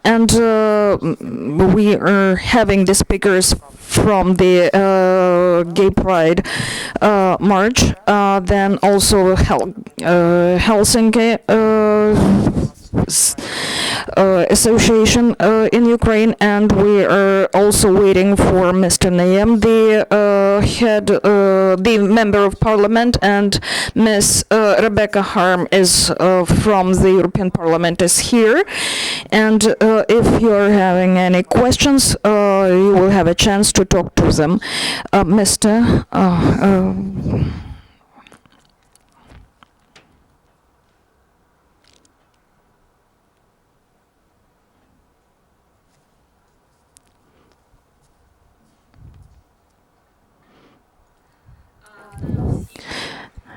And we are having the speakers from the Gay Pride march, then also Helsinki association in Ukraine, and we are also waiting for Mr. Nayem, the head, the member of parliament, and Ms. Rebecca Harm is from the European Parliament is here. And if you are having any questions, you will have a chance to talk to them. Mr.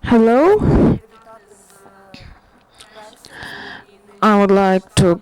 Hello. I would like to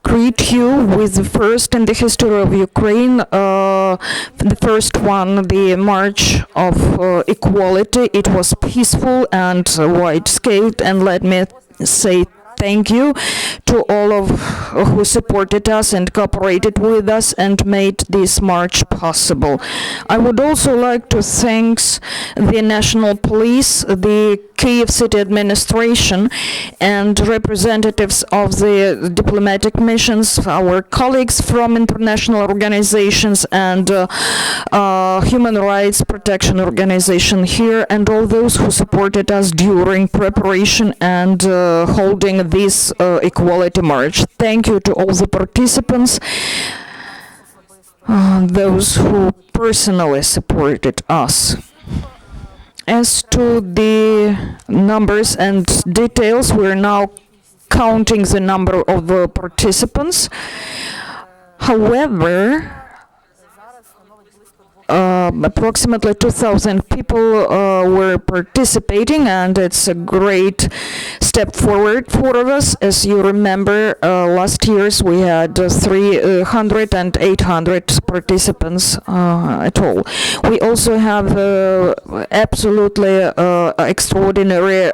greet you with the first in the history of Ukraine, the first one, the March of Equality. It was peaceful and wide-scale, and let me say thank you to all of who supported us and cooperated with us and made this march possible. I would also like to thank the National Police, the Kyiv City Administration, and representatives of the diplomatic missions, our colleagues from international organizations and human rights protection organization here, and all those who supported us during preparation and holding this equality march. Thank you to all the participants, those who personally supported us. As to the numbers and details, we're now counting the number of participants. However, approximately 2,000 people were participating, and it's a great step forward for us. As you remember, last years we had 300 and 800 participants at all. We also have absolutely extraordinary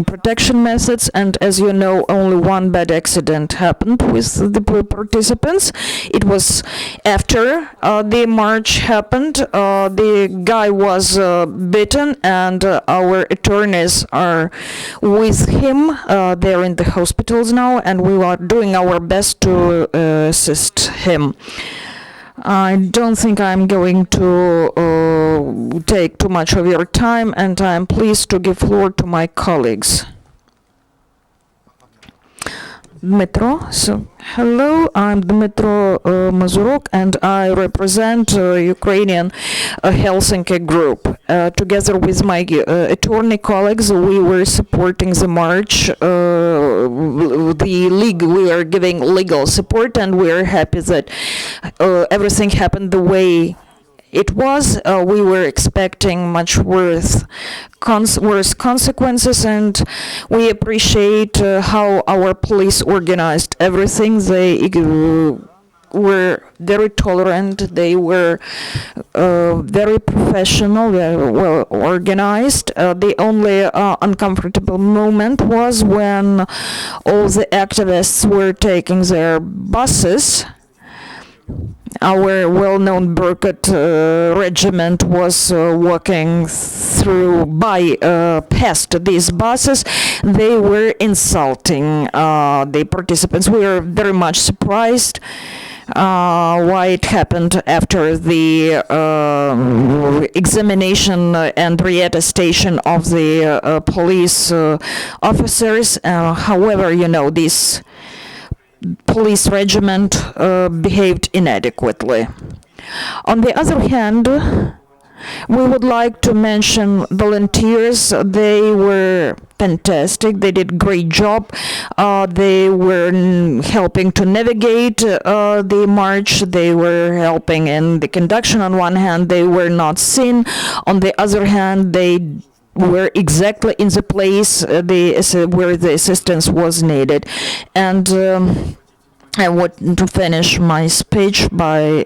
protection methods, and as you know, only one bad accident happened with the participants. It was after the march happened. The guy was bitten, and our attorneys are with him. They're in the hospitals now, and we are doing our best to assist him. I don't think I'm going to take too much of your time, and I'm pleased to give floor to my colleagues. Dmytro. So, hello, I'm Dmytro Mazurok, and I represent Ukrainian Helsinki group. Together with my attorney colleagues, we were supporting the march. We are giving legal support, and we are happy that everything happened the way it was. We were expecting much worse consequences, and we appreciate how our police organized everything. They were very tolerant, they were very professional, very well organized. The only uncomfortable moment was when all the activists were taking their buses. Our well-known Berkut regiment was walking past these buses. They were insulting the participants. We were very much surprised why it happened after the examination and reattestation of the police officers. However, you know, this police regiment behaved inadequately. On the other hand, we would like to mention volunteers. They were fantastic. They did a great job. They were helping to navigate the march. They were helping in the conduction. On one hand, they were not seen. On the other hand, they were exactly in the place where the assistance was needed. And I want to finish my speech by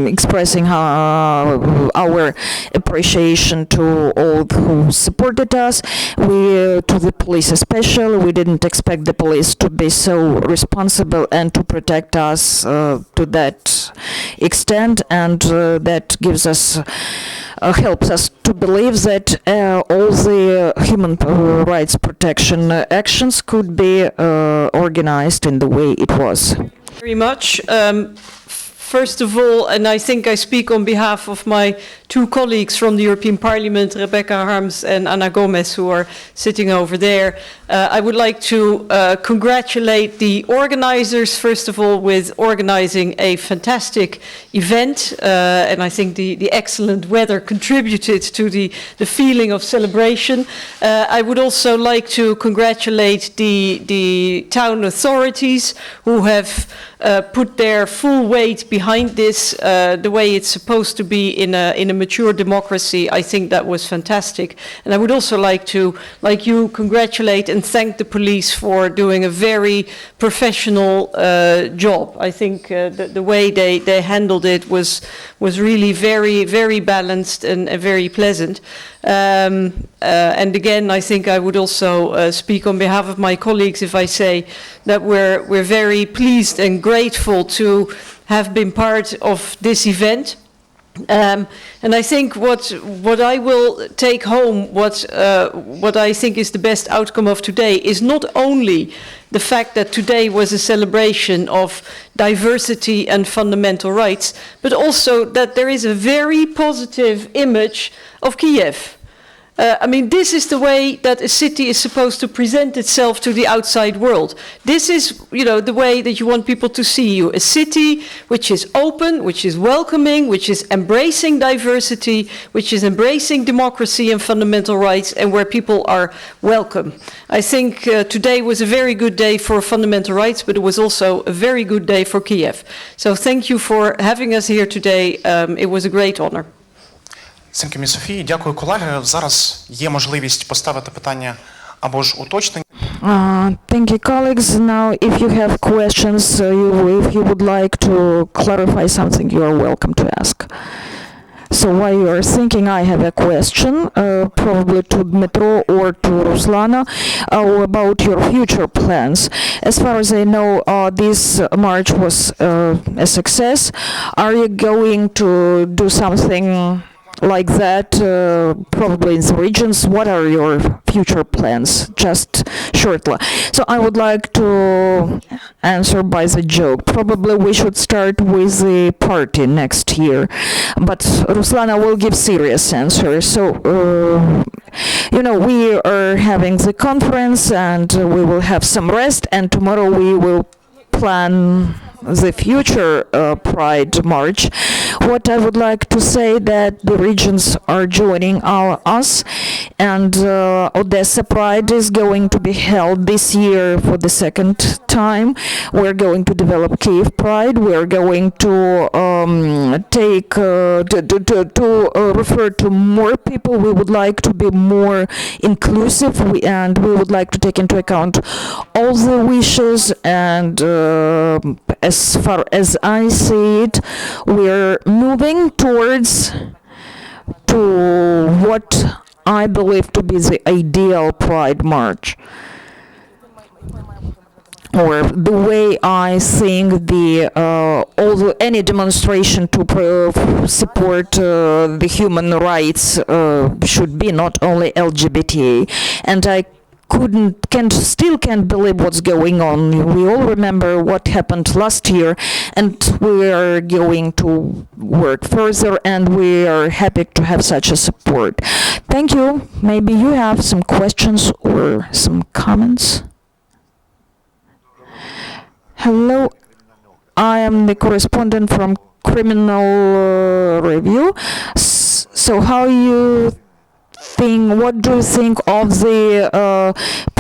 expressing our appreciation to all who supported us. To the police especially, we didn't expect the police to be so responsible and to protect us to that extent, and that gives us helps us to believe that all the human rights protection actions could be organized in the way it was. Very much. First of all, and I think I speak on behalf of my two colleagues from the European Parliament, Rebecca Harms and Ana Gomez, who are sitting over there, I would like to congratulate the organizers, first of all, with organizing a fantastic event, and I think the excellent weather contributed to the feeling of celebration. I would also like to congratulate the town authorities who have put their full weight behind this, the way it's supposed to be in a mature democracy. I think that was fantastic. And I would also like to, like you, congratulate and thank the police for doing a very professional job. I think the way they handled it was really very, very balanced and very pleasant. And again, I think I would also speak on behalf of my colleagues if I say that we're very pleased and grateful to have been part of this event. And I think what I will take home, what I think is the best outcome of today, is not only the fact that today was a celebration of diversity and fundamental rights, but also that there is a very positive image of Kyiv. I mean, this is the way that a city is supposed to present itself to the outside world. This is, you know, the way that you want people to see you. A city which is open, which is welcoming, which is embracing diversity, which is embracing democracy and fundamental rights, and where people are welcome. I think today was a very good day for fundamental rights, but it was also a very good day for Kyiv. So thank you for having us here today. It was a great honor. Дякую, Софії. Дякую, колеги. Зараз є можливість поставити питання або ж уточнення. Thank you, colleagues. Now, if you have questions, if you would like to clarify something, you are welcome to ask. So while you are thinking, I have a question, probably to Dmytro or to Ruslana, about your future plans. As far as I know, this march was a success. Are you going to do something like that, probably in the regions? What are your future plans, just shortly? So I would like to answer by the joke. Probably we should start with the party next year, but Ruslana will give serious answer. So, you know, we are having the conference and we will have some rest, and tomorrow we will plan the future Pride March. What I would like to say that the regions are joining us, and Odessa Pride is going to be held this year for the second time. We're going to develop Kyiv Pride. We're going to refer to more people. We would like to be more inclusive, and we would like to take into account all the wishes, and as far as I see it, we're moving towards what I believe to be the ideal Pride March, or the way I think any demonstration to support the human rights should be, not only LGBT. And I still can't believe what's going on. We all remember what happened last year, and we are going to work further, and we are happy to have such a support. Thank you. Maybe you have some questions or some comments? Hello, I am the correspondent from Criminal Review. So how you think, what do you think of the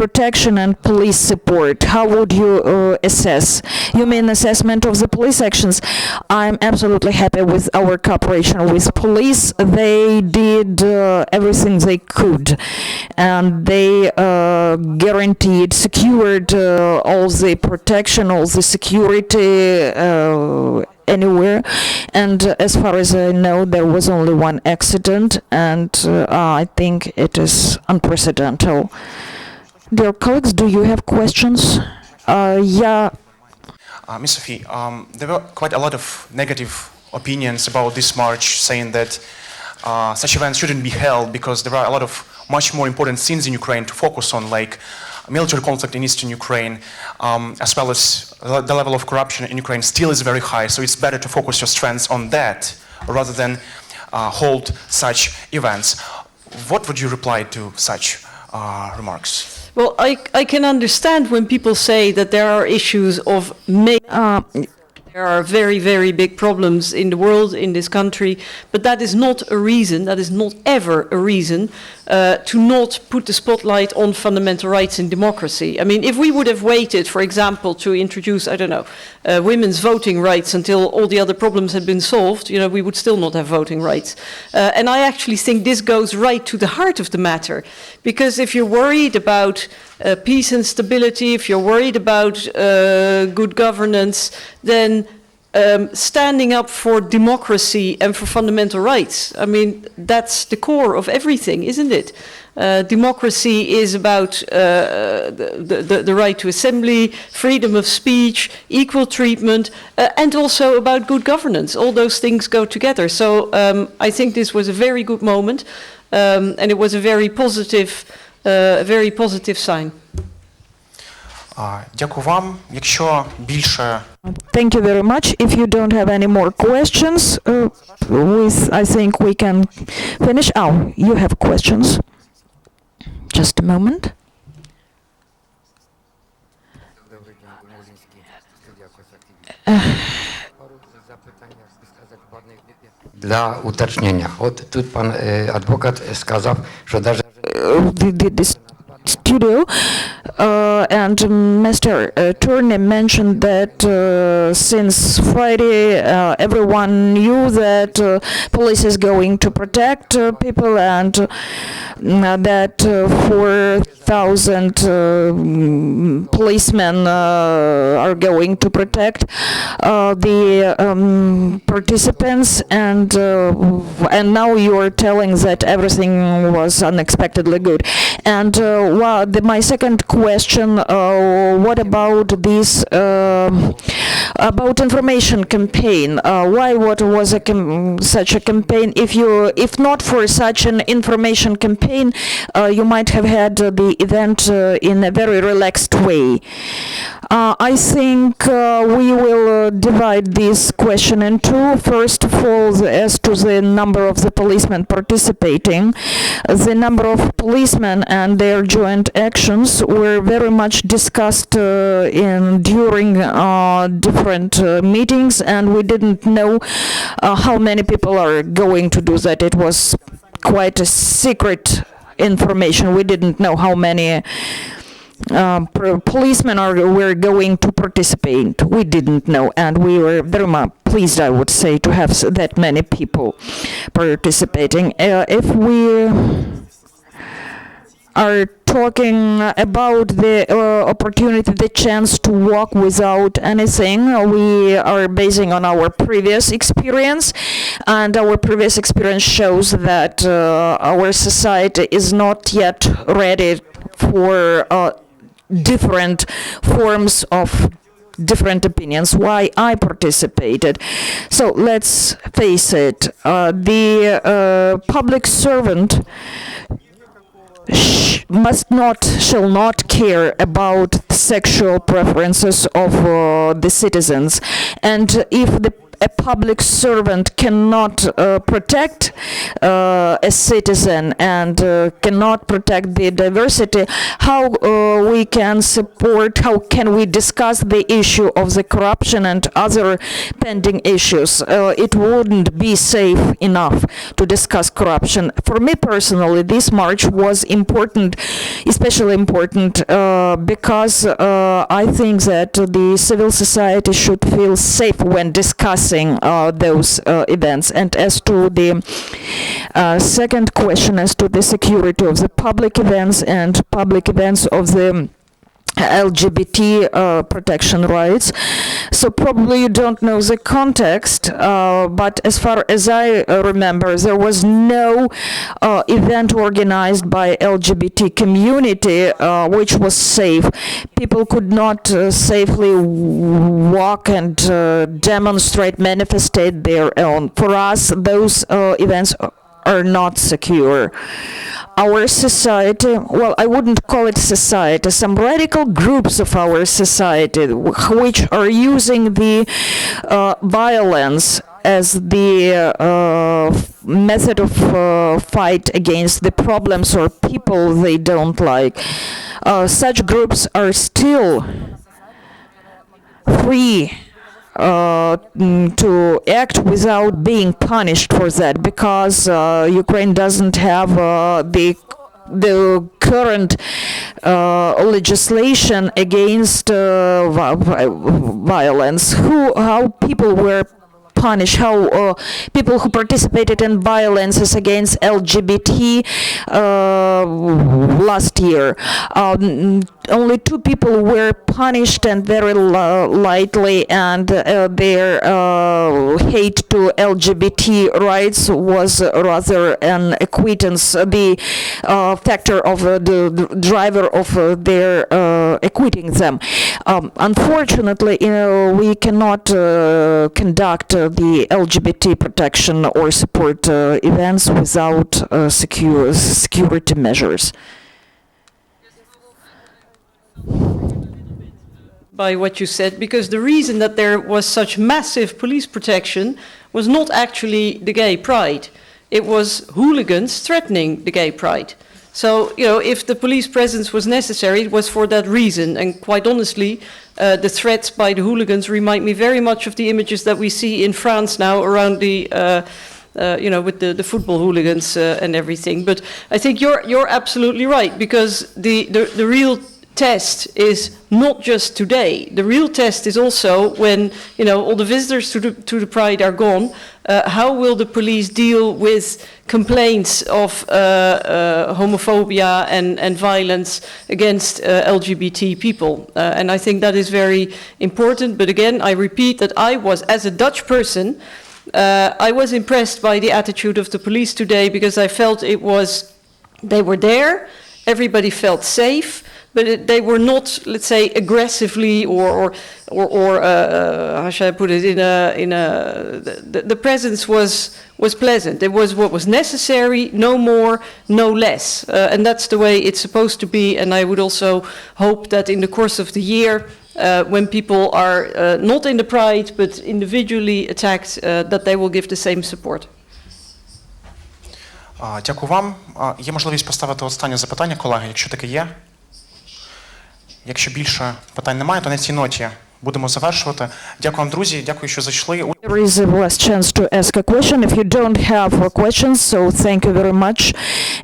protection and police support. How would you assess? You mean assessment of the police actions? I'm absolutely happy with our cooperation with police. They did everything they could, and they guaranteed, secured all the protection, all the security anywhere. And as far as I know, there was only one accident, and I think it is unprecedented. Dear colleagues, do you have questions? Yeah. Miss Sophie, there were quite a lot of negative opinions about this march, saying that such events shouldn't be held because there are a lot of much more important things in Ukraine to focus on, like military conflict in eastern Ukraine, as well as the level of corruption in Ukraine still is very high, so it's better to focus your strengths on that rather than hold such events. What would you reply to such remarks? Well, I can understand when people say that there are issues of there are very, very big problems in the world, in this country, but that is not a reason, that is not ever a reason to not put the spotlight on fundamental rights and democracy. I mean, if we would have waited, for example, to introduce, I don't know, women's voting rights until all the other problems had been solved, you know, we would still not have voting rights. And I actually think this goes right to the heart of the matter, because if you're worried about peace and stability, if you're worried about good governance, then standing up for democracy and for fundamental rights, I mean, that's the core of everything, isn't it? Democracy is about the right to assembly, freedom of speech, equal treatment, and also about good governance. All those things go together. So I think this was a very good moment, and it was a very positive sign. Дякую вам. Якщо більше Thank you very much. If you don't have any more questions, I think we can finish. Oh, you have questions. Just a moment. Dla уточнения. От тут пан адвокат сказав, що даже The studio and Mr. Attorney mentioned that since Friday everyone knew that police is going to protect people and that 4,000 policemen are going to protect the participants, and now you are telling that everything was unexpectedly good. And my second question, what about this about information campaign? Why what was such a campaign? If not for such an information campaign, you might have had the event in a very relaxed way. I think we will divide this question in two. First of all, as to the number of the policemen participating, the number of policemen and their joint actions were very much discussed during different meetings, and we didn't know how many people are going to do that. It was quite a secret information. We didn't know how many policemen were going to participate. We didn't know, and we were very much pleased, I would say, to have that many people participating. If we are talking about the opportunity, the chance to walk without anything, we are basing on our previous experience, and our previous experience shows that our society is not yet ready for different forms of different opinions. Why I participated? So let's face it, the public servant shall not care about sexual preferences of the citizens, and if a public servant cannot protect a citizen and cannot protect the diversity, how we can support, how can we discuss the issue of the corruption and other pending issues? It wouldn't be safe enough to discuss corruption. For me personally, this march was important, especially important because I think that the civil society should feel safe when discussing those events. And as to the second question, as to the security of the public events and public events of the LGBT protection rights. So probably you don't know the context, but as far as I remember, there was no event organized by LGBT community which was safe. People could not safely walk and demonstrate, manifestate their own. For us, those events are not secure. Our society, well, I wouldn't call it society, some radical groups of our society which are using the violence as the method of fight against the problems or people they don't like. Such groups are still free to act without being punished for that, because Ukraine doesn't have the current legislation against violence. How people were punished, how people who participated in violences against LGBT last year. Only 2 people were punished, and very lightly, and their hate to LGBT rights was rather an acquittance, the factor of the driver of their acquitting them. Unfortunately, we cannot conduct the LGBT protection or support events without security measures. By what you said, because the reason that there was such massive police protection was not actually the gay pride. It was hooligans threatening the gay pride. So, if the police presence was necessary, it was for that reason. And quite honestly, the threats by the hooligans remind me very much of the images that we see in France now around the with the football hooligans and everything. But I think you're absolutely right, because the real test is not just today. The real test is also when all the visitors to the Pride are gone. How will the police deal with complaints of homophobia and violence against LGBT people? And I think that is very important. But again, I repeat that I was, as a Dutch person, I was impressed by the attitude of the police today, because I felt they were there, everybody felt safe. But they were not, let's say, aggressively or how shall I put it? The presence was pleasant. It was what was necessary, no more, no less, and that's the way it's supposed to be. And I would also hope that in the course of the year, when people are not in the Pride but individually attacked, that they will give the same support. Дякую вам. Є можливість поставити останнє запитання, колеги, якщо таке є. Якщо більше питань немає, то на цій ноті будемо завершувати. Дякую вам, друзі, дякую, що зайшли. There is a last chance to ask a question. If you don't have questions, so thank you very much.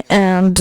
And